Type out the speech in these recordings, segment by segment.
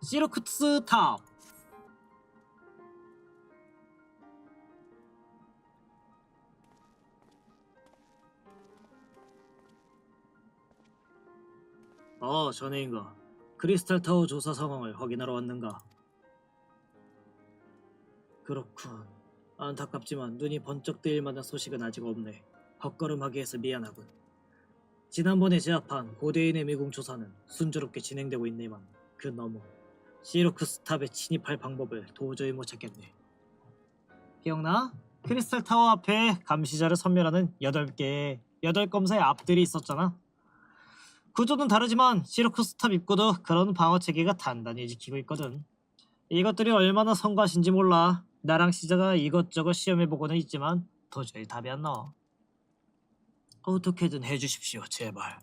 시르쿠스 탑. 전해인가. 크리스탈 타워 조사 상황을 확인하러 왔는가. 그렇군. 안타깝지만 눈이 번쩍 뜨일 만한 소식은 아직 없네. 헛걸음하게 해서 미안하군. 지난번에 제압한 고대인의 미궁 조사는 순조롭게 진행되고 있네만 그 너머 시르쿠스 탑에 침입할 방법을 도저히 못 찾겠네. 기억나? 크리스탈 타워 앞에 감시자를 선멸하는 8검사의 앞들이 있었잖아. 구조는 다르지만 시르쿠스 탑 입구도 그런 방어 체계가 단단히 지키고 있거든. 이것들이 얼마나 성가신지 몰라. 나랑 시자가 이것저것 시험해보고는 있지만 도저히 답이 안 나와. 어떻게든 해주십시오, 제발.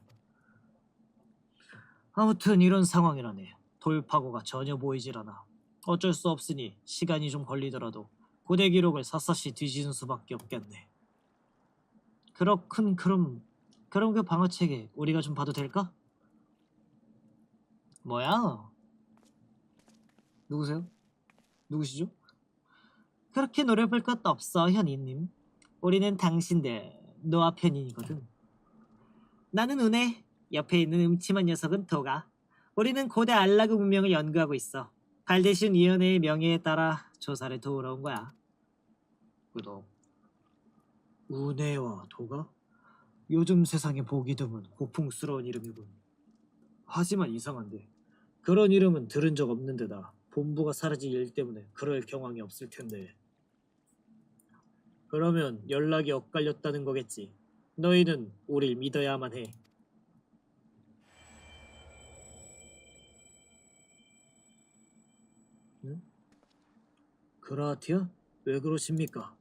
아무튼 이런 상황이라네. 돌파구가 전혀 보이질 않아. 어쩔 수 없으니 시간이 좀 걸리더라도 고대 기록을 샅샅이 뒤지는 수밖에 없겠네. 그렇군. 그럼 그 방어체계 우리가 좀 봐도 될까? 뭐야? 누구세요? 누구시죠? 그렇게 노려볼 것도 없어, 현이님. 우리는 당신들 노아 편인이거든. 나는 운해. 옆에 있는 음침한 녀석은 도가. 우리는 고대 알라그 문명을 연구하고 있어. 발데슌 위원회의 명예에 따라 조사를 도우러 온 거야. 구독. 운해와 도가? 요즘 세상에 보기 드문 고풍스러운 이름이군. 하지만 이상한데 그런 이름은 들은 적 없는 데다 본부가 사라진 일 때문에 그럴 경황이 없을 텐데. 그러면 연락이 엇갈렸다는 거겠지. 너희는 우릴 믿어야만 해. 응? 그라티아? 왜 그러십니까?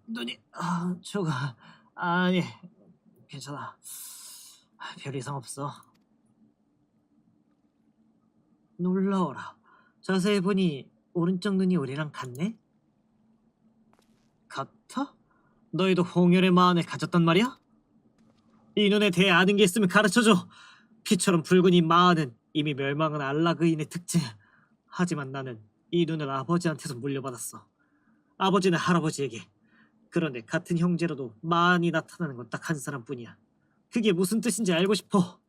눈이 저가 아니 괜찮아. 별 이상 없어. 놀라워라. 자세히 보니 오른쪽 눈이 우리랑 같네? 같아? 너희도 홍열의 마흔을 가졌단 말이야? 이 눈에 대해 아는 게 있으면 가르쳐줘. 피처럼 붉은 이 마흔은 이미 멸망한 알라그인의 특징. 하지만 나는 이 눈을 아버지한테서 물려받았어. 아버지는 할아버지에게. 그런데 같은 형제로도 마흔이 나타나는 건 딱 한 사람뿐이야. 그게 무슨 뜻인지 알고 싶어.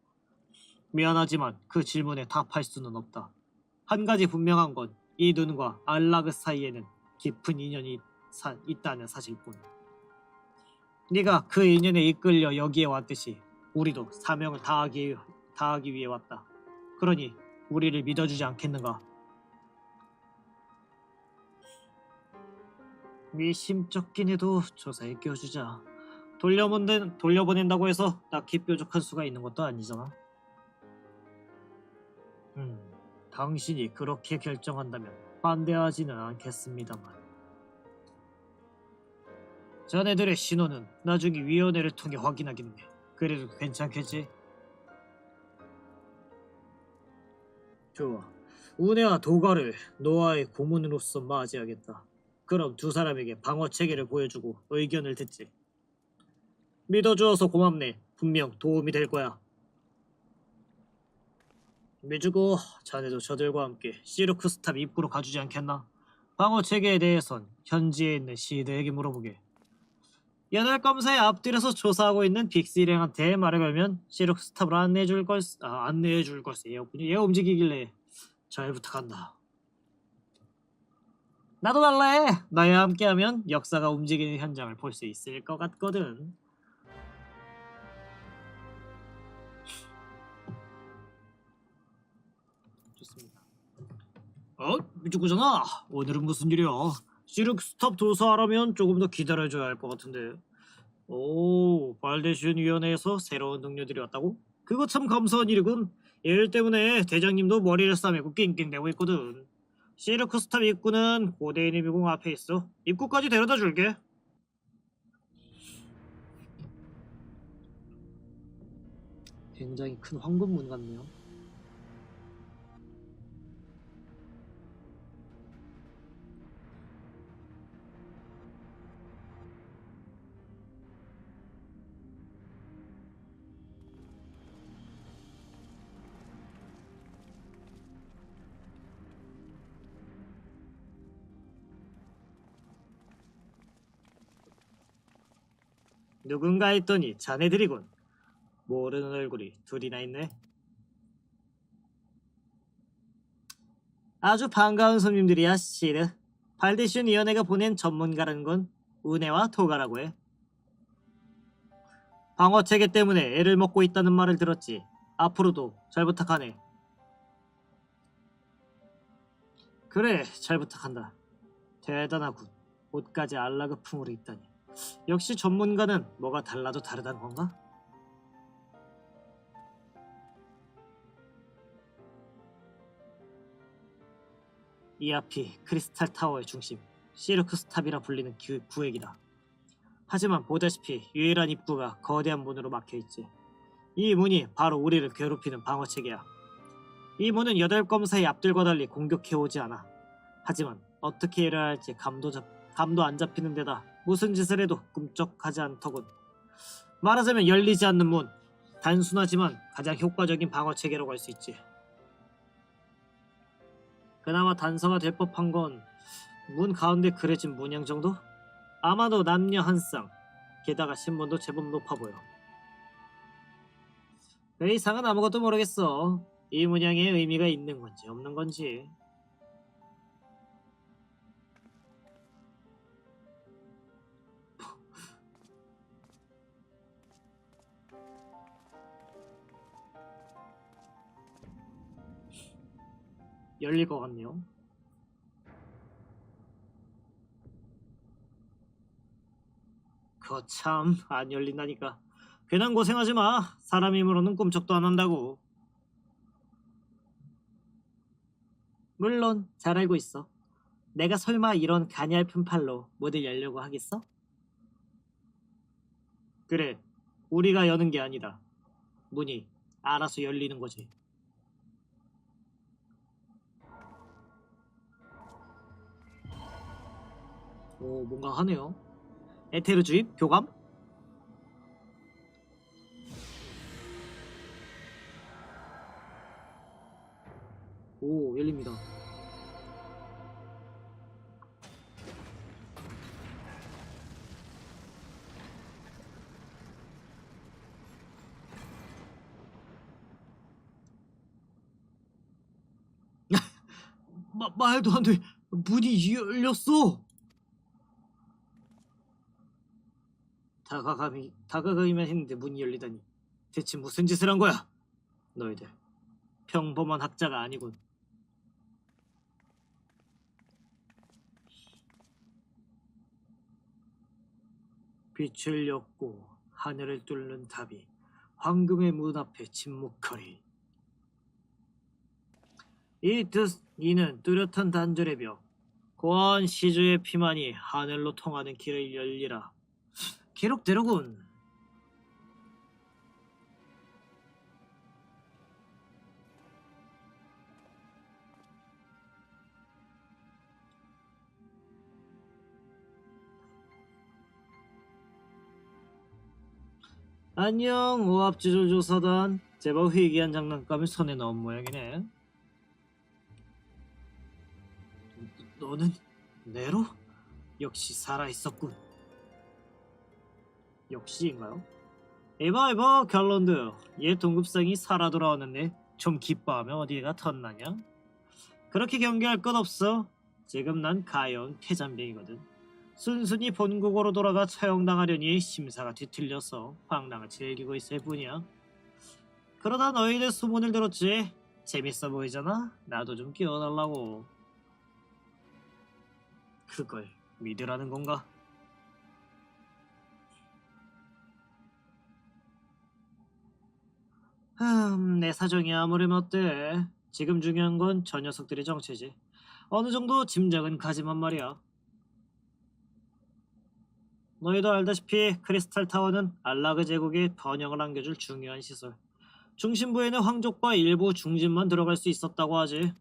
미안하지만 그 질문에 답할 수는 없다. 한 가지 분명한 건 이 눈과 알라그 사이에는 깊은 인연이 있다는 사실뿐. 네가 그 인연에 이끌려 여기에 왔듯이 우리도 사명을 다하기 위해 왔다. 그러니 우리를 믿어주지 않겠는가? 미심쩍긴 해도 조사에 껴주자. 돌려보낸다고 해서 딱히 뾰족한 수가 있는 것도 아니잖아. 당신이 그렇게 결정한다면 반대하지는 않겠습니다만. 자네들의 신원은 나중에 위원회를 통해 확인하겠네. 그래도 괜찮겠지? 좋아. 우네와 도가를 노아의 고문으로서 맞이하겠다. 그럼 두 사람에게 방어 체계를 보여주고 의견을 듣지. 믿어주어서 고맙네. 분명 도움이 될 거야. 미주고 자네도 저들과 함께 시르쿠스탑 입구로 가주지 않겠나? 방어 체계에 대해선 현지에 있는 시드에게 물어보게. 연합 검사의 앞뒤에서 조사하고 있는 빅스 일행한테 말을 걸면 시르쿠스탑으로 안내해줄 걸세. 얘 움직이길래 잘 부탁한다. 나도 달래. 나야 함께하면 역사가 움직이는 현장을 볼 수 있을 것 같거든. 좋습니다. 미주구잖아. 오늘은 무슨 일이야? 시르쿠스탑 조사하려면 조금 더 기다려줘야 할 것 같은데. 오, 발데슌 위원회에서 새로운 동료들이 왔다고? 그거 참 감사한 일이군. 일 때문에 대장님도 머리를 싸매고 낑낑대고 있거든. 시르쿠스탑 입구는 고대인의 미궁 앞에 있어. 입구까지 데려다 줄게. 굉장히 큰 황금문 같네요. 누군가 했더니 자네들이군. 모르는 얼굴이 둘이나 있네. 아주 반가운 손님들이야, 시드. 발데슌 위원회가 보낸 전문가라는 건 은혜와 도가라고 해. 방어체계 때문에 애를 먹고 있다는 말을 들었지. 앞으로도 잘 부탁하네. 그래, 잘 부탁한다. 대단하군. 옷까지 알라그풍으로 입다니. 역시 전문가는 뭐가 달라도 다르단 건가? 이 앞이 크리스탈 타워의 중심, 시르크스탑이라 불리는 구획이다. 하지만 보다시피 유일한 입구가 거대한 문으로 막혀있지. 이 문이 바로 우리를 괴롭히는 방어체계야. 이 문은 8검사의 앞들과 달리 공격해오지 않아. 하지만 어떻게 일을 할지 감도 안 잡히는 데다 무슨 짓을 해도 꿈쩍하지 않더군. 말하자면 열리지 않는 문. 단순하지만 가장 효과적인 방어체계라고 할 수 있지. 그나마 단서가 될 법한 건 문 가운데 그려진 문양 정도? 아마도 남녀 한 쌍. 게다가 신문도 제법 높아 보여. 그 이상은 아무것도 모르겠어. 이 문양에 의미가 있는 건지 없는 건지. 열릴 것 같네요. 거참 안 열린다니까. 괜한 고생하지 마. 사람 힘으로는 꿈쩍도 안 한다고. 물론 잘 알고 있어. 내가 설마 이런 가냘픈 팔로 문을 열려고 하겠어? 그래, 우리가 여는 게 아니다. 문이 알아서 열리는 거지. 오, 뭔가 하네요. 에테르 주입? 교감? 오, 열립니다. 말도 안 돼. 문이 열렸어. 다가가기만 했는데 문이 열리다니. 대체 무슨 짓을 한 거야? 너희들 평범한 학자가 아니군. 빛을 엿고 하늘을 뚫는 답이 황금의 문 앞에 침묵하리. 이는 뚜렷한 단절의 벽. 고아한 시주의 피만이 하늘로 통하는 길을 열리라. 기록대로군. 안녕, 오합지졸조사단. 제법 희귀한 장난감을 손에 넣은 모양이네. 너는 네로? 역시 살아있었군. 역시인가요? 에바 갤런드. 얘 동급생이 살아 돌아왔는데 좀 기뻐하면 어디가 덧나냐? 그렇게 경계할 것 없어. 지금 난 가여운 폐잔병이거든. 순순히 본국으로 돌아가 처형당하려니 심사가 뒤틀려서 방랑을 즐기고 있을 뿐이야. 그러다 너희들 소문을 들었지. 재밌어 보이잖아? 나도 좀 끼워달라고. 그걸 믿으라는 건가? 내 사정이 아무렴 어때? 지금 중요한 건 저 녀석들의 정체지. 어느 정도 짐작은 가지만 말이야. 너희도 알다시피 크리스탈 타워는 알라그 제국에 번영을 안겨줄 중요한 시설. 중심부에는 황족과 일부 중진만 들어갈 수 있었다고 하지.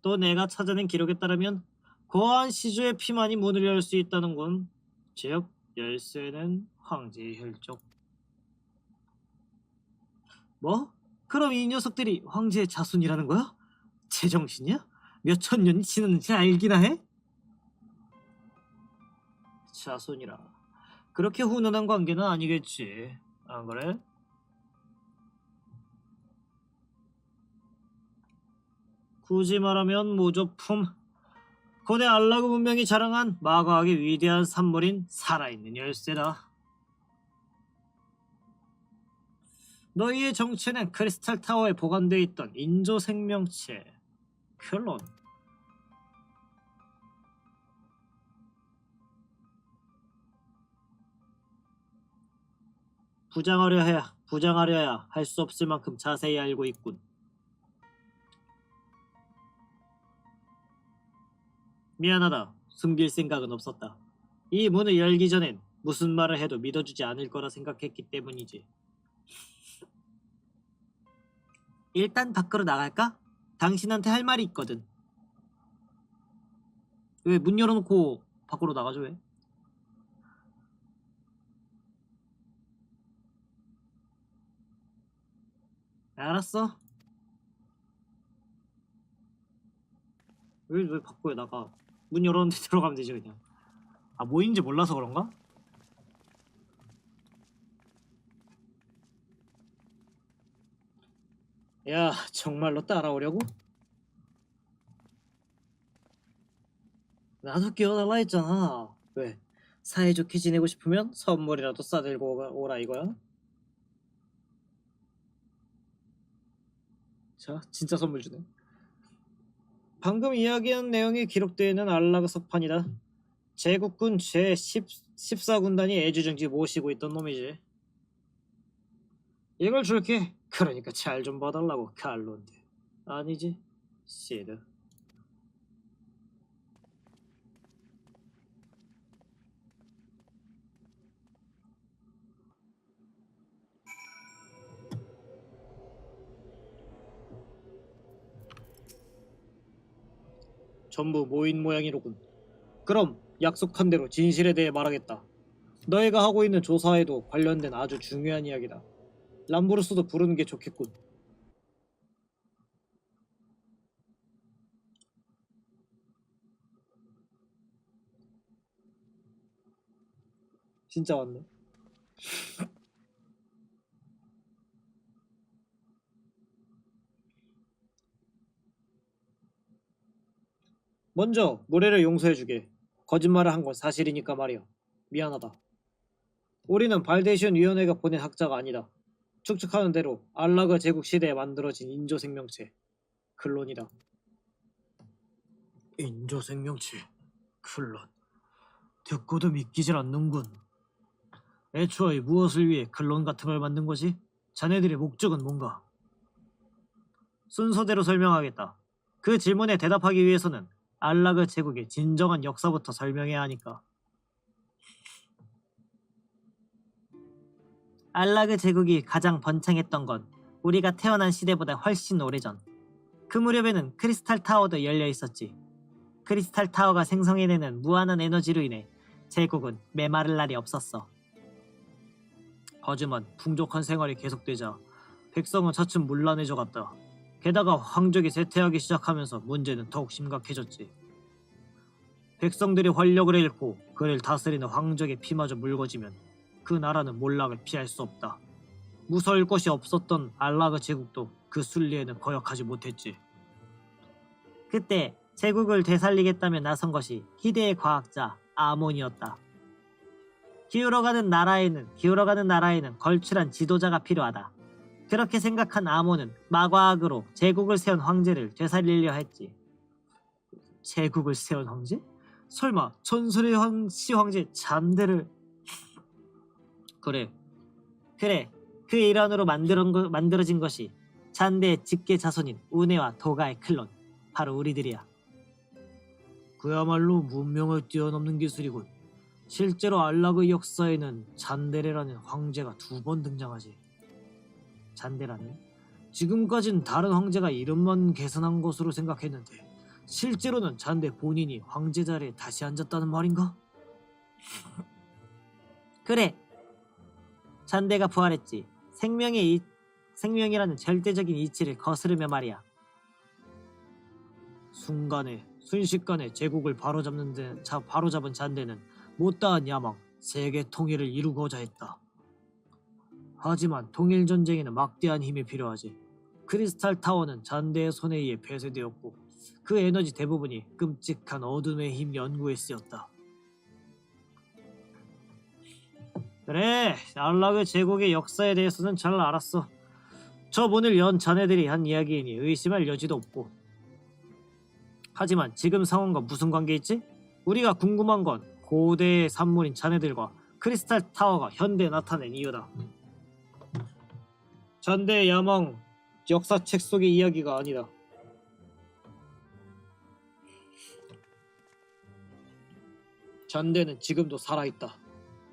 또 내가 찾아낸 기록에 따르면 고아한 시주의 피만이 문을 열 수 있다는군. 즉 열쇠는 황제의 혈족. 뭐? 그럼 이 녀석들이 황제의 자손이라는 거야? 제정신이야? 몇 천 년이 지났는지 알기나 해? 자손이라. 그렇게 훈훈한 관계는 아니겠지. 안 그래? 굳이 말하면 모조품. 고대 알라그 문명이 자랑한 마과학의 위대한 산물인 살아있는 열쇠다. 너희의 정체는 크리스탈 타워에 보관되어 있던 인조 생명체 클론. 부장하려야 할 수 없을 만큼 자세히 알고 있군. 미안하다. 숨길 생각은 없었다. 이 문을 열기 전엔 무슨 말을 해도 믿어주지 않을 거라 생각했기 때문이지. 일단 밖으로 나갈까? 당신한테 할 말이 있거든. 왜 문 열어놓고 밖으로 나가죠 왜? 알았어. 왜 밖으로 나가? 문 열었는데 들어가면 되지 그냥. 아 뭐인지 몰라서 그런가? 야 정말로 따라오려고? 나도 끼워달라 했잖아. 왜? 사이좋게 지내고 싶으면 선물이라도 싸들고 오라 이거야? 자 진짜 선물 주네. 방금 이야기한 내용이 기록되어 있는 알라그 석판이다. 제국군 제14군단이 애지중지 모시고 있던 놈이지. 이걸 줄게. 그러니까 잘 좀 봐달라고 칼론데. 아니지 시드. 전부 모인 모양이로군. 그럼 약속한 대로 진실에 대해 말하겠다. 너희가 하고 있는 조사에도 관련된 아주 중요한 이야기다. 람브루스도 부르는 게 좋겠군. 진짜 왔네. 먼저 무례를 용서해주게. 거짓말을 한 건 사실이니까 말이야. 미안하다. 우리는 발데이션 위원회가 보낸 학자가 아니다. 추측하는 대로 알라그 제국 시대에 만들어진 인조 생명체 클론이다. 인조 생명체 클론. 듣고도 믿기질 않는군. 애초에 무엇을 위해 클론 같은 걸 만든 거지? 자네들의 목적은 뭔가? 순서대로 설명하겠다. 그 질문에 대답하기 위해서는 알라그 제국의 진정한 역사부터 설명해야 하니까. 알라그 제국이 가장 번창했던 건 우리가 태어난 시대보다 훨씬 오래전. 그 무렵에는 크리스탈 타워도 열려 있었지. 크리스탈 타워가 생성해내는 무한한 에너지로 인해 제국은 메마를 날이 없었어. 하지만 풍족한 생활이 계속되자 백성은 차츰 문란해져 갔다. 게다가 황족이 쇠퇴하기 시작하면서 문제는 더욱 심각해졌지. 백성들이 활력을 잃고 그를 다스리는 황족의 피마저 묽어지면 그 나라는 몰락을 피할 수 없다. 무서울 것이 없었던 알라그 제국도 그 순리에는 거역하지 못했지. 그때 제국을 되살리겠다며 나선 것이 희대의 과학자 아몬이었다. 기울어가는 나라에는 걸출한 지도자가 필요하다. 그렇게 생각한 아몬은 마과학으로 제국을 세운 황제를 되살리려 했지. 제국을 세운 황제? 설마 전설의 시황제 잔데를... 그래. 그 일환으로 만들어진 것이 잔데의 직계 자손인 우네와 도가의 클론. 바로 우리들이야. 그야말로 문명을 뛰어넘는 기술이군. 실제로 알라그 역사에는 잔데레라는 황제가 2번 등장하지. 잔데라네? 지금까진 다른 황제가 이름만 계산한 것으로 생각했는데 실제로는 잔데 본인이 황제 자리에 다시 앉았다는 말인가? 그래. 잔데가 부활했지. 생명이라는 절대적인 이치를 거스르며 말이야. 순식간에 제국을 바로잡은 잔데는 못다한 야망, 세계 통일을 이루고자 했다. 하지만 통일 전쟁에는 막대한 힘이 필요하지. 크리스탈 타워는 잔대의 손에 의해 폐쇄되었고 그 에너지 대부분이 끔찍한 어둠의 힘 연구에 쓰였다. 그래, 안락의 제국의 역사에 대해서는 잘 알았어. 저 문을 연 자네들이 한 이야기이니 의심할 여지도 없고. 하지만 지금 상황과 무슨 관계 있지? 우리가 궁금한 건 고대의 산물인 자네들과 크리스탈 타워가 현대에 나타낸 이유다. 잔대의 야망, 역사책 속의 이야기가 아니다. 잔대는 지금도 살아있다.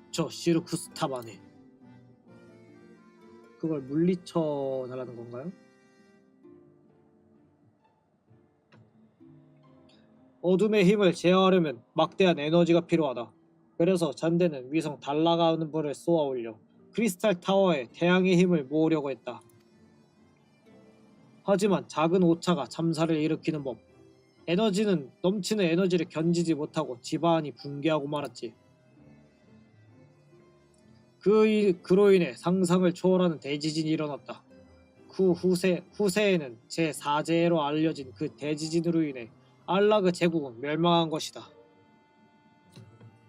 저 시루쿠스 탑 안에. 그걸 물리쳐 달라는 건가요? 어둠의 힘을 제어하려면 막대한 에너지가 필요하다. 그래서 잔대는 위성 달나가는 불을 쏘아 올려 크리스탈 타워에 태양의 힘을 모으려고 했다. 하지만 작은 오차가 참사를 일으키는 법. 에너지는 넘치는 에너지를 견디지 못하고 집안이 붕괴하고 말았지. 그로 인해 상상을 초월하는 대지진이 일어났다. 그 후세에는 제4재해로 알려진 그 대지진으로 인해 안락의 제국은 멸망한 것이다.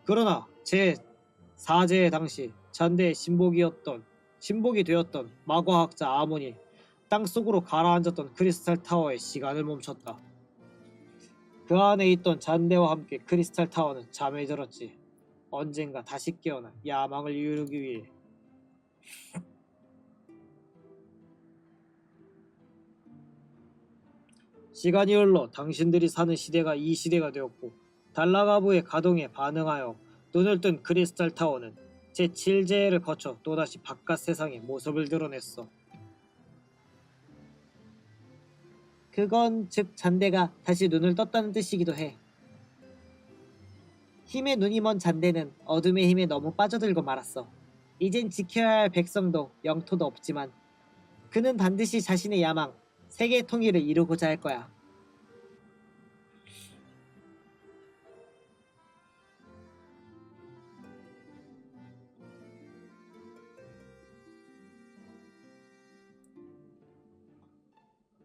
그러나 제4재해 당시 잔대의 신복이 되었던 마과학자 아몬이 땅속으로 가라앉았던 크리스탈 타워의 시간을 멈췄다. 그 안에 있던 잔대와 함께 크리스탈 타워는 잠에 들었지. 언젠가 다시 깨어나 야망을 이루기 위해. 시간이 흘러 당신들이 사는 시대가 이 시대가 되었고 달라가부의 가동에 반응하여 눈을 뜬 크리스탈 타워는 제7재해를 거쳐 또다시 바깥 세상의 모습을 드러냈어. 그건 즉 잔대가 다시 눈을 떴다는 뜻이기도 해. 힘에 눈이 먼 잔대는 어둠의 힘에 너무 빠져들고 말았어. 이젠 지켜야 할 백성도 영토도 없지만 그는 반드시 자신의 야망, 세계 통일을 이루고자 할 거야.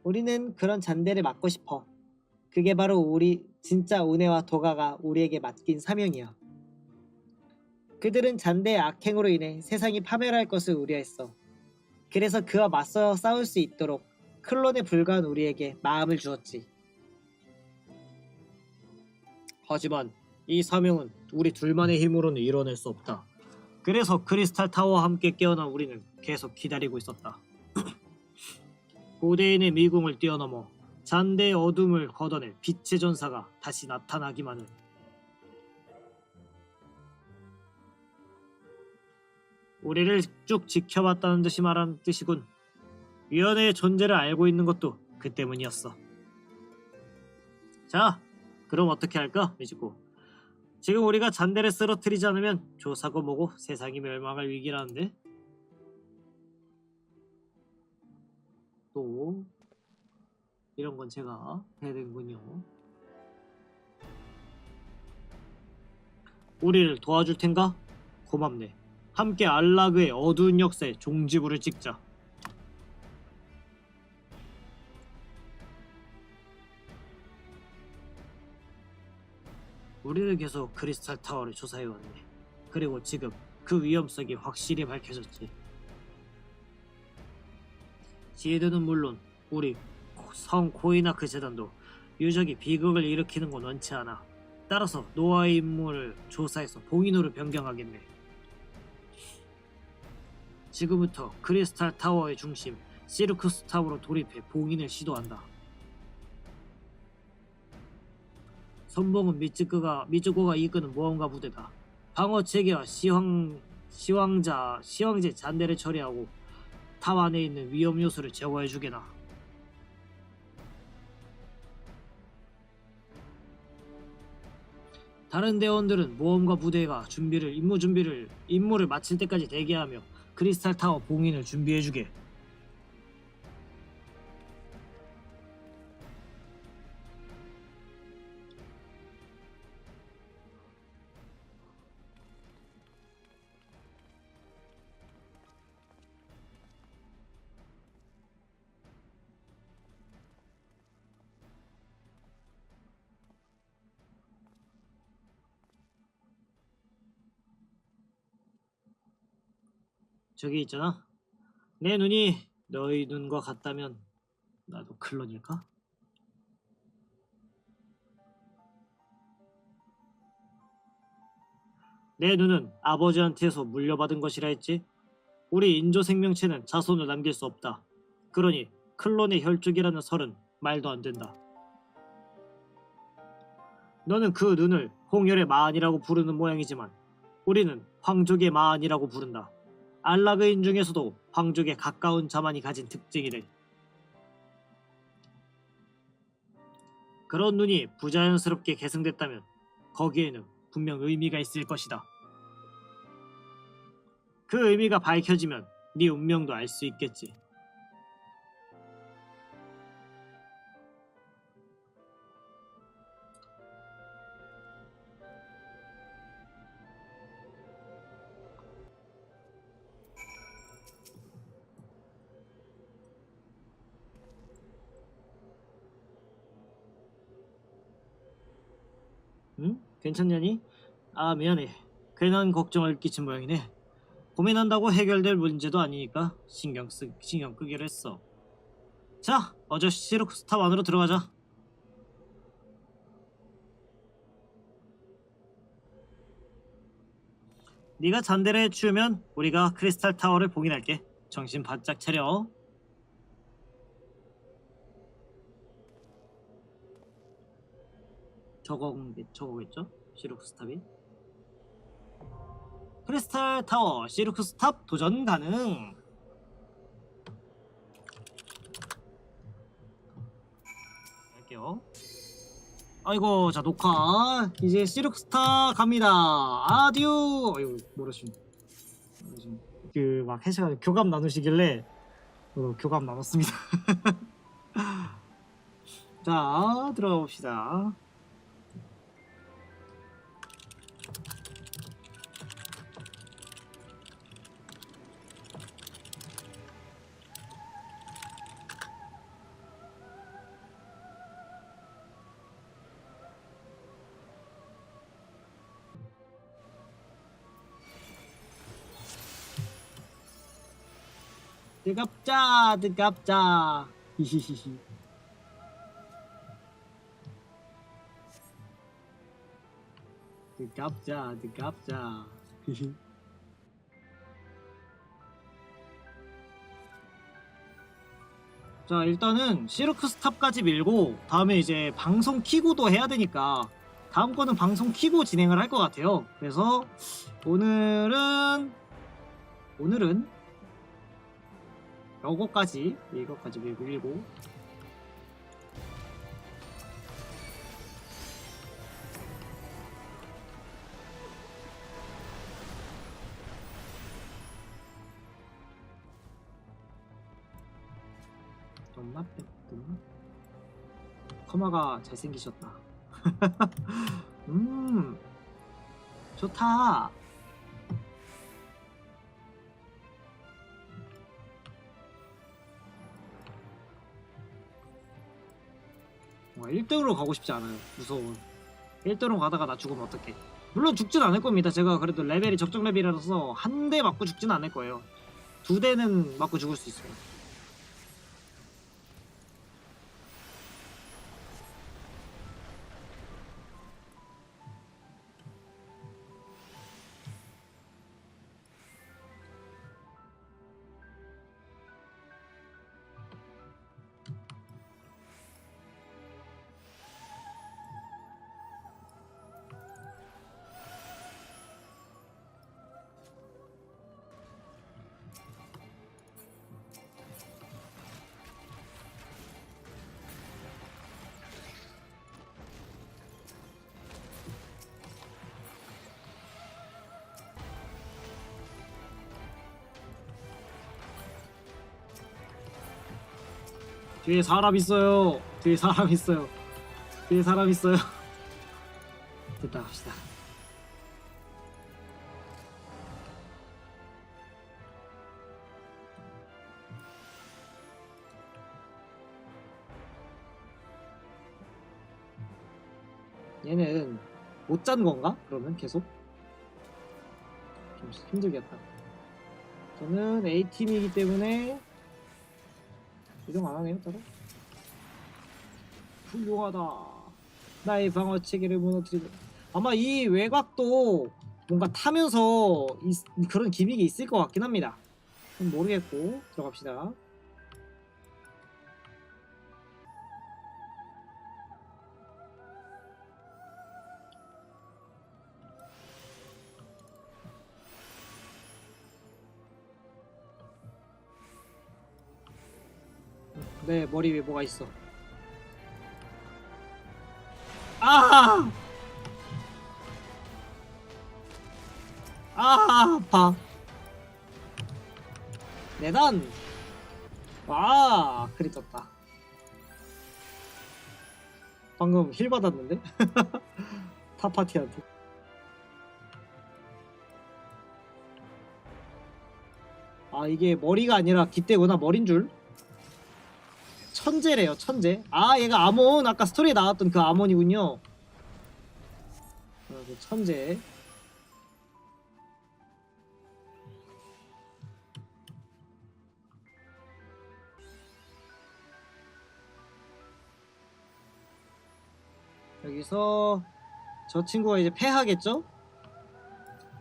우리는 그런 잔대를 맡고 싶어. 그게 바로 우리 진짜 은혜와 도가가 우리에게 맡긴 사명이야. 그들은 잔대의 악행으로 인해 세상이 파멸할 것을 우려했어. 그래서 그와 맞서 싸울 수 있도록 클론에 불과한 우리에게 마음을 주었지. 하지만 이 사명은 우리 둘만의 힘으로는 이뤄낼 수 없다. 그래서 크리스탈 타워와 함께 깨어난 우리는 계속 기다리고 있었다. 고대인의 미궁을 뛰어넘어 잔대의 어둠을 걷어낼 빛의 전사가 다시 나타나기만을. 우리를 쭉 지켜봤다는 듯이 말하는 뜻이군. 위원회의 존재를 알고 있는 것도 그 때문이었어. 자, 그럼 어떻게 할까, 미즈코? 지금 우리가 잔대를 쓰러뜨리지 않으면 조사고 뭐고 세상이 멸망할 위기라는데? 또 이런 건 제가 해야 되는군요. 우리를 도와줄 텐가? 고맙네. 함께 안락의 어두운 역사에 종지부를 찍자. 우리는 계속 크리스탈 타워를 조사해왔네. 그리고 지금 그 위험성이 확실히 밝혀졌지. 시드는 물론 우리 성 코이나크 재단도 유적이 비극을 일으키는 건 원치 않아. 따라서 노아의 임무를 조사해서 봉인으로 변경하겠네. 지금부터 크리스탈 타워의 중심 시르쿠스 탑으로 돌입해 봉인을 시도한다. 선봉은 미즈고가 이끄는 모험가 부대다. 방어 체계와 시황제 잔대를 처리하고 탑 안에 있는 위험 요소를 제거해주게나. 다른 대원들은 모험가 부대가 임무를 마칠 때까지 대기하며 크리스탈 타워 봉인을 준비해주게. 저기 있잖아. 내 눈이 너희 눈과 같다면 나도 클론일까? 내 눈은 아버지한테서 물려받은 것이라 했지. 우리 인조 생명체는 자손을 남길 수 없다. 그러니 클론의 혈족이라는 설은 말도 안 된다. 너는 그 눈을 홍열의 마안이라고 부르는 모양이지만 우리는 황족의 마안이라고 부른다. 알라그인 중에서도 황족에 가까운 자만이 가진 특징이래. 그런 눈이 부자연스럽게 계승됐다면 거기에는 분명 의미가 있을 것이다. 그 의미가 밝혀지면 네 운명도 알 수 있겠지. 응? 괜찮냐니? 아, 미안해. 괜한 걱정을 끼친 모양이네. 고민한다고 해결될 문제도 아니니까 신경 끄기로 했어. 자, 어저 시루스탑 안으로 들어가자. 네가 잔대를 해치우면 우리가 크리스탈 타워를 봉인할게. 정신 바짝 차려. 저거겠죠? 시루스탑이. 크리스탈 타워 시루스탑 도전 가능. 할게요. 아이고, 자, 녹화. 이제 시룩스타 갑니다. 아디오. 아이고, 모르시면. 막 해셔가지고 교감 나누시길래 교감 나눴습니다. 자, 들어가 봅시다. 뜨갑자 히히히히. 뜨갑자 히히. 자, 일단은 시루크스탑까지 밀고 다음에 이제 방송 키고도 해야 되니까 다음 거는 방송 키고 진행을 할 것 같아요. 그래서 오늘은 이거까지 밀고 엄마 뺐든 커마가 잘생기셨다. 좋다. 1등으로 가고 싶지 않아요. 무서워. 1등으로 가다가 나 죽으면 어떡해. 물론 죽진 않을 겁니다. 제가 그래도 레벨이 적정 레벨이라서 한 대 맞고 죽진 않을 거예요. 2대는 맞고 죽을 수 있어요. 뒤에 사람 있어요. 뒤에 사람 있어요. 됐다, 갑시다. 얘는 못 잔 건가? 그러면 계속? 좀 힘들겠다. 저는 A팀이기 때문에 이동 안 하네요, 따로. 훌륭하다. 나의 방어 체계를 무너뜨리고. 아마 이 외곽도 뭔가 타면서 그런 기믹이 있을 것 같긴 합니다. 모르겠고 들어갑시다. 네, 머리 위에 뭐가 있어. 아! 아파. 내단. 와, 크리 떴다. 방금 힐 받았는데? 타파티한테. 아, 이게 머리가 아니라 깃대구나. 머린 줄. 천재래요, 천재. 아, 얘가 아몬. 아까 스토리에 나왔던 그 아몬이군요. 그 천재. 여기서 저 친구가 이제 패하겠죠?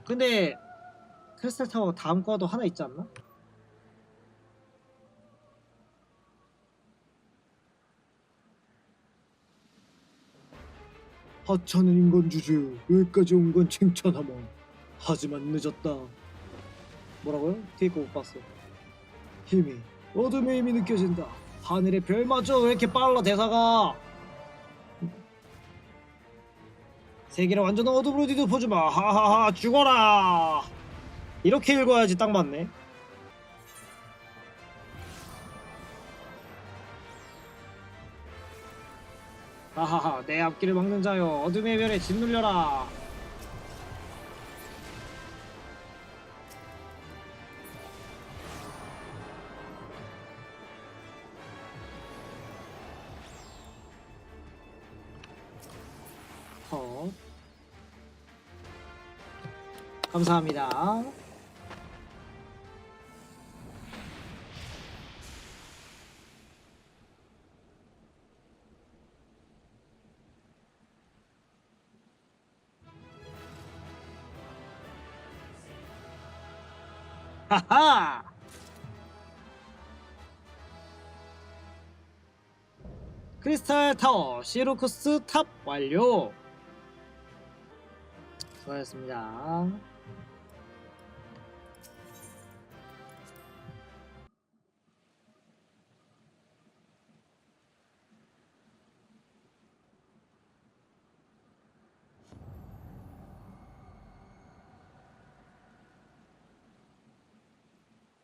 근데 크리스탈 타워 다음 거도 하나 있지 않나? 하찮은 인간 주제요. 여기까지 온 건 칭찬하마. 하지만 늦었다. 뭐라고요? 뒤에 거 못 봤어. 힘이, 어둠의 힘이 느껴진다. 하늘의 별마저 왜 이렇게 빨라 대사가. 세계를 완전 어둠으로 뒤덮어주마. 하하하 죽어라. 이렇게 읽어야지 딱 맞네. 하하하 내 앞길을 막는 자여 어둠의 별에 짓눌려라. 컷. 감사합니다. 하하. 크리스탈 타워 시로쿠스 탑 완료. 수고하셨습니다.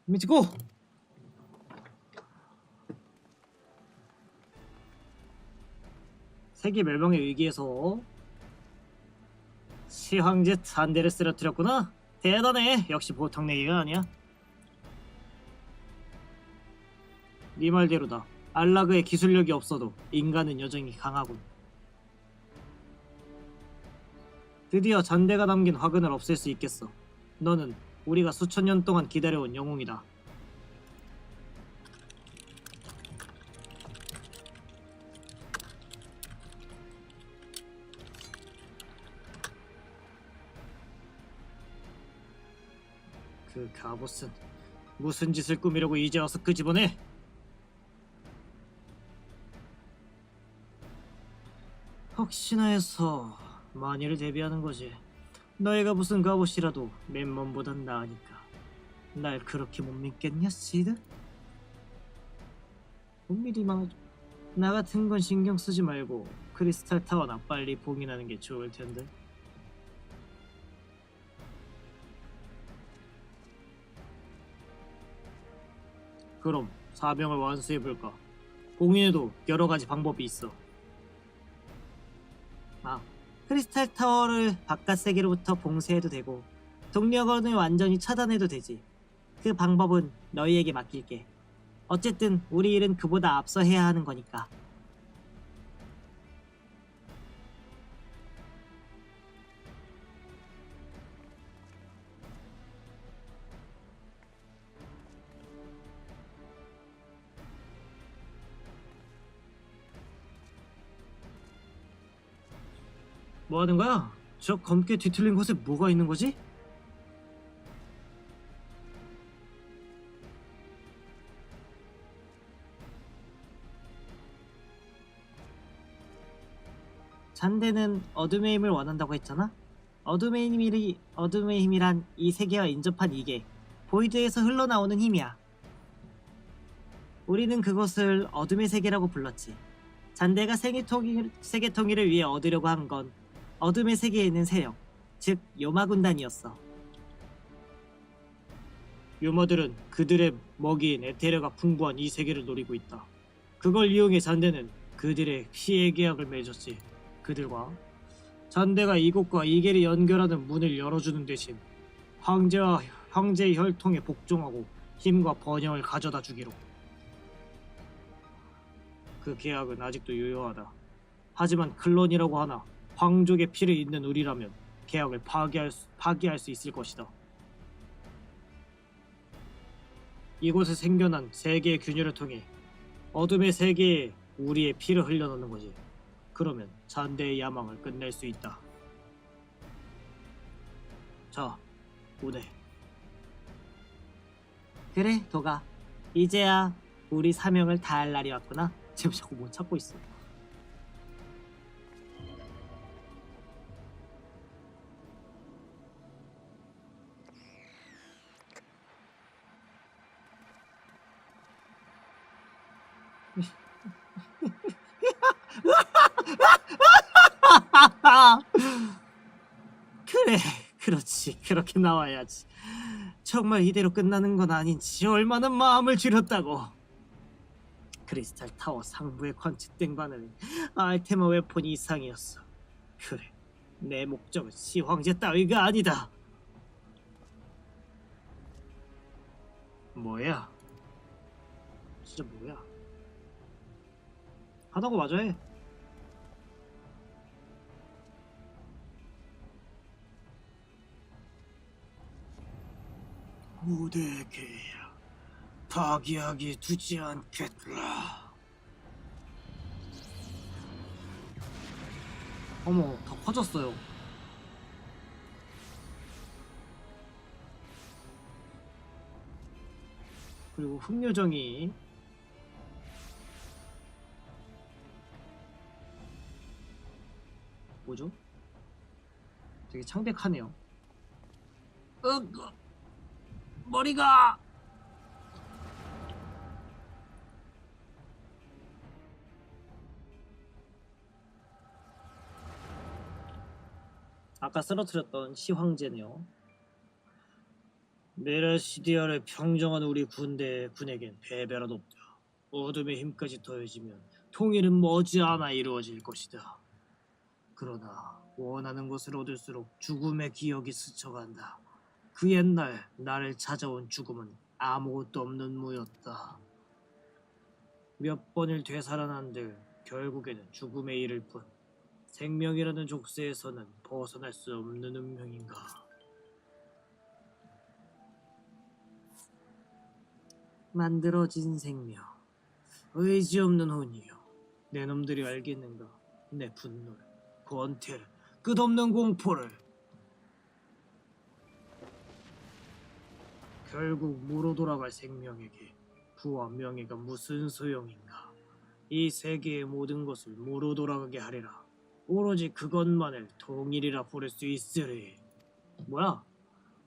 미치고. 세계 멸망의 위기에서 시황제 한 대를 쓰러뜨렸구나. 대단해. 역시 보통 내기가 아니야. 네 말대로다. 알라그의 기술력이 없어도 인간은 여전히 강하군. 드디어 잔대가 담긴 화근을 없앨 수 있겠어. 너는 우리가 수천 년 동안 기다려온 영웅이다. 그 갑옷은 무슨 짓을 꾸미려고 이제 와서 끄집어내? 혹시나 해서 만일을 대비하는 거지. 너희가 무슨 갑옷이라도 맨몸보단 나으니까. 날 그렇게 못 믿겠냐, 시드? 못 믿기만 하죠. 나 같은 건 신경 쓰지 말고 크리스탈 타워나 빨리 봉인하는 게 좋을 텐데. 그럼 사병을 완수해볼까? 봉인에도 여러 가지 방법이 있어. 아, 크리스탈 타워를 바깥 세계로부터 봉쇄해도 되고 동력원을 완전히 차단해도 되지. 그 방법은 너희에게 맡길게. 어쨌든 우리 일은 그보다 앞서 해야 하는 거니까. 뭐 하는 거야? 저 검게 뒤틀린 곳에 뭐가 있는 거지? 잔대는 어둠의 힘을 원한다고 했잖아? 어둠의 힘이란 이 세계와 인접한 이계, 보이드에서 흘러나오는 힘이야. 우리는 그것을 어둠의 세계라고 불렀지. 잔대가 세계 통일을 위해 얻으려고 한 건 어둠의 세계에 있는 세력, 즉 요마군단이었어. 요마들은 그들의 먹이인 에테르가 풍부한 이 세계를 노리고 있다. 그걸 이용해 잔대는 그들의 피해 계약을 맺었지. 그들과 잔대가 이곳과 이계를 연결하는 문을 열어주는 대신 황제의 혈통에 복종하고 힘과 번영을 가져다 주기로. 그 계약은 아직도 유효하다. 하지만 클론이라고 하나 황족의 피를 잇는 우리라면 계약을 파기할 수 있을 것이다. 이곳에 생겨난 세계의 균열을 통해 어둠의 세계에 우리의 피를 흘려넣는 거지. 그러면 잔대의 야망을 끝낼 수 있다. 자, 우대. 그래, 도가. 이제야 우리 사명을 다할 날이 왔구나. 지금 자꾸 못 찾고 있어. 그래, 그렇지. 그렇게 나와야지. 정말 이대로 끝나는 건 아닌지 얼마나 마음을 졸였다고. 크리스탈 타워 상부에 관측된 바늘은 알테마 웨폰 이상이었어. 그래, 내 목적은 시황제 따위가 아니다. 뭐야? 진짜 뭐야? 하다고 마저 해. 무대의 계약 파기하게 두지 않겠라. 어머, 더 커졌어요. 그리고 흑요정이 뭐죠? 되게 창백하네요. 머리가. 아까 쓰러뜨렸던 시황제네요. 메라시디아를 평정한 우리 군에겐 패배란 없다. 어둠의 힘까지 더해지면 통일은 머지않아 이루어질 것이다. 그러나 원하는 것을 얻을수록 죽음의 기억이 스쳐간다. 그 옛날 나를 찾아온 죽음은 아무것도 없는 무였다. 몇 번을 되살아난들 결국에는 죽음에 이를 뿐. 생명이라는 족쇄에서는 벗어날 수 없는 운명인가. 만들어진 생명, 의지 없는 혼이여. 내 놈들이 알겠는가? 내 분노를, 권태를, 끝없는 공포를. 결국 무로 돌아갈 생명에게 부와 명예가 무슨 소용인가. 이 세계의 모든 것을 무로 돌아가게 하리라. 오로지 그것만을 통일이라 부를 수 있으리. 뭐야?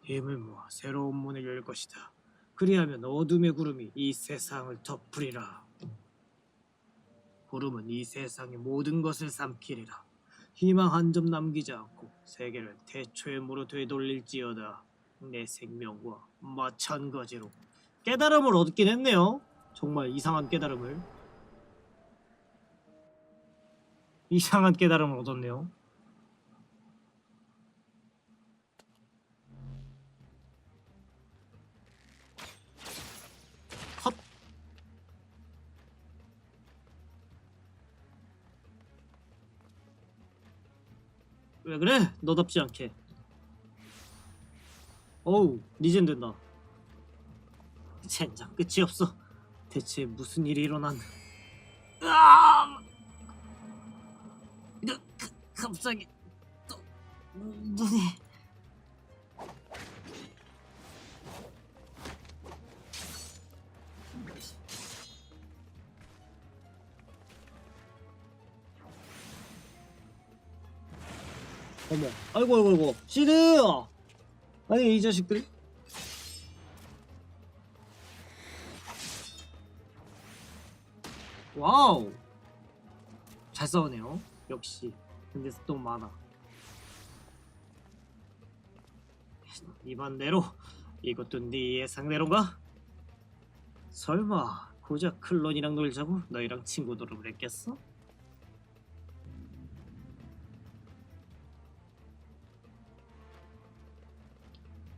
힘을 모아 새로운 문을 열 것이다. 그리하면 어둠의 구름이 이 세상을 덮으리라. 구름은 이 세상의 모든 것을 삼키리라. 희망 한 점 남기지 않고 세계를 태초의 무로 되돌릴지어다. 내 생명과 마찬가지로. 깨달음을 얻긴 했네요. 정말 이상한 깨달음을. 이상한 깨달음을 얻었네요. 헛. 왜 그래? 너답지 않게. 어우, 리젠 된다. 젠장 끝이 없어. 대체 무슨 일이 일어난? 갑자기 눈이 어머 아이고 시드 아니 이 자식들 와우 잘 싸우네요 역시 근데 또 많아 이번 내로 이것도 네 예상대로인가? 설마 고작 클론이랑 놀자고 너희랑 친구 노릇을 했겠어?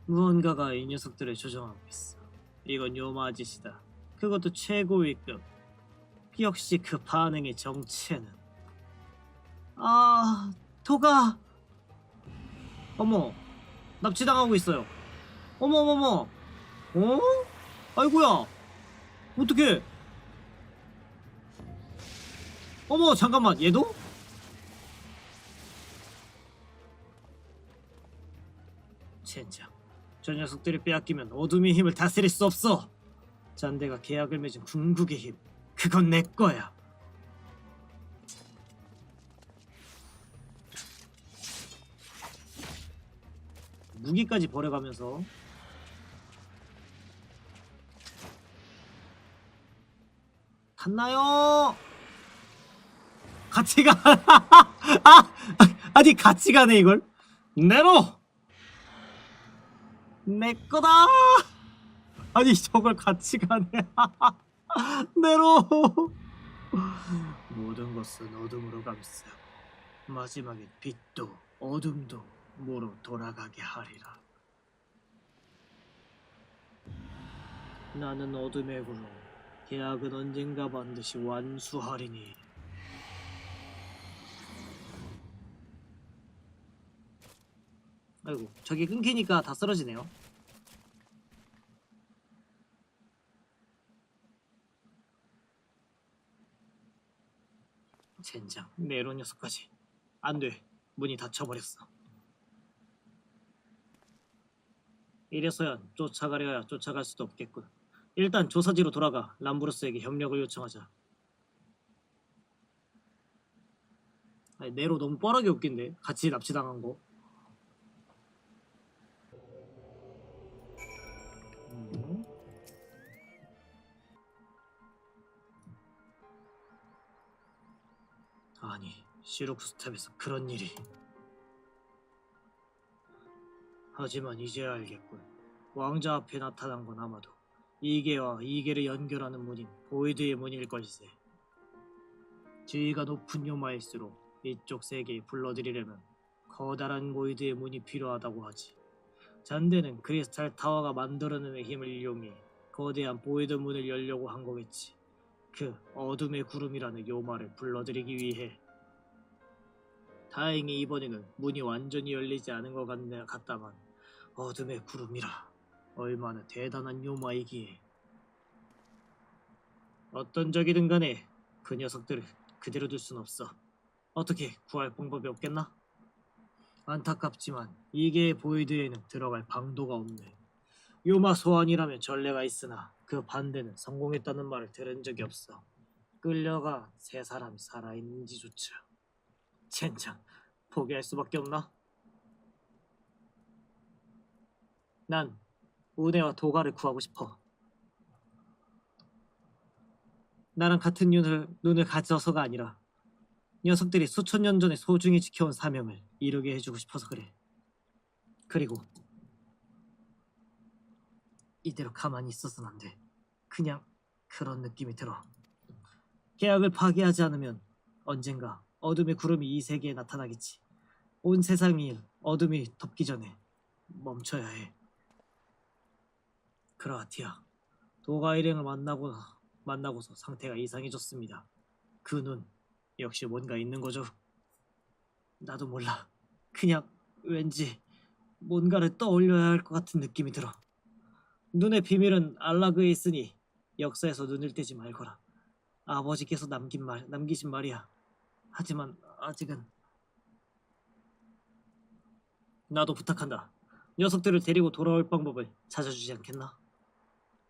무언가가 이 녀석들을 조종하고 있어. 이건 요마 짓이다. 그것도 최고위급. 역시 그 반응의 정체는 도가 어머 납치당하고 있어요. 어머머머 어? 아이고야 어떡해 어머 잠깐만 얘도? 젠장 저 녀석들이 빼앗기면 어둠의 힘을 다스릴 수 없어. 잔대가 계약을 맺은 궁극의 힘 그건 내 거야. 무기까지 버려가면서 갔나요? 같이 가. 아니 같이 가네 이걸. 내로 내 거다. 아니 저걸 같이 가네. 내로 모든 것은 어둠으로 감싸 마지막엔 빛도 어둠도 모로 돌아가게 하리라. 나는 어둠의 구름 계약은 언젠가 반드시 완수하리니. 아이고 저기 끊기니까 다 쓰러지네요. 젠장 네로 녀석까지 안돼 문이 닫혀버렸어. 이래서야 쫓아가려야 쫓아갈 수도 없겠군. 일단 조사지로 돌아가 람브루스에게 협력을 요청하자. 아니, 네로 너무 뻔하게 웃긴데 같이 납치당한 거. 아니 시루쿠스탑에서 그런 일이. 하지만 이제야 알겠군. 왕자 앞에 나타난 건 아마도 이계와 이계를 연결하는 문인 보이드의 문일 걸세. 지위가 높은 요마일수록 이쪽 세계에 불러들이려면 커다란 보이드의 문이 필요하다고 하지. 잔대는 크리스탈 타워가 만들어내는 힘을 이용해 거대한 보이드 문을 열려고 한 거겠지. 그 어둠의 구름이라는 요마를 불러들이기 위해. 다행히 이번에는 문이 완전히 열리지 않은 것 같다만 어둠의 구름이라 얼마나 대단한 요마이기에. 어떤 적이든 간에 그 녀석들을 그대로 둘 순 없어. 어떻게 구할 방법이 없겠나? 안타깝지만 이계의 보이드에는 들어갈 방도가 없네. 요마 소환이라면 전례가 있으나 그 반대는 성공했다는 말을 들은 적이 없어. 끌려가 세 사람이 살아있는지조차. 젠장 포기할 수밖에 없나? 난 우네와 도가를 구하고 싶어. 나랑 같은 눈을 가져서가 아니라 녀석들이 수천 년 전에 소중히 지켜온 사명을 이루게 해주고 싶어서 그래. 그리고 이대로 가만히 있어서는 안 돼. 그냥 그런 느낌이 들어. 계약을 파기하지 않으면 언젠가 어둠의 구름이 이 세계에 나타나겠지. 온 세상이 어둠이 덮기 전에 멈춰야 해. 그라티아, 도가 일행을 만나고서 상태가 이상해졌습니다. 그 눈 역시 뭔가 있는 거죠. 나도 몰라. 그냥 왠지 뭔가를 떠올려야 할 것 같은 느낌이 들어. 눈의 비밀은 알라그에 있으니 역사에서 눈을 떼지 말거라. 아버지께서 남기신 말이야. 하지만 아직은 나도 부탁한다. 녀석들을 데리고 돌아올 방법을 찾아주지 않겠나?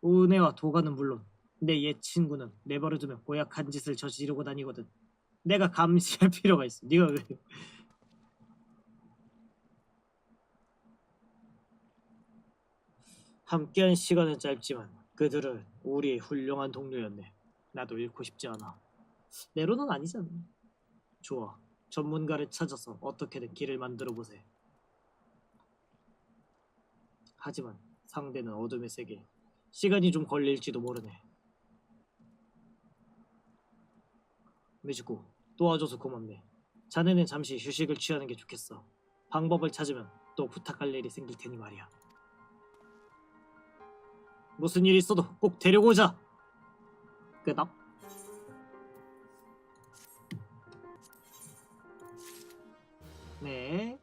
우네와 도가는 물론 내 옛 친구는 내버려두면 고약한 짓을 저지르고 다니거든. 내가 감시할 필요가 있어. 네가 왜? 함께한 시간은 짧지만 그들은 우리의 훌륭한 동료였네. 나도 잃고 싶지 않아. 내로는 아니잖아. 좋아. 전문가를 찾아서 어떻게든 길을 만들어 보세. 하지만 상대는 어둠의 세계. 시간이 좀 걸릴지도 모르네. 미즈코, 도와줘서 고맙네. 자네는 잠시 휴식을 취하는 게 좋겠어. 방법을 찾으면 또 부탁할 일이 생길 테니 말이야. 무슨 일 있어도 꼭 데리고 오자. 끄덕. 네.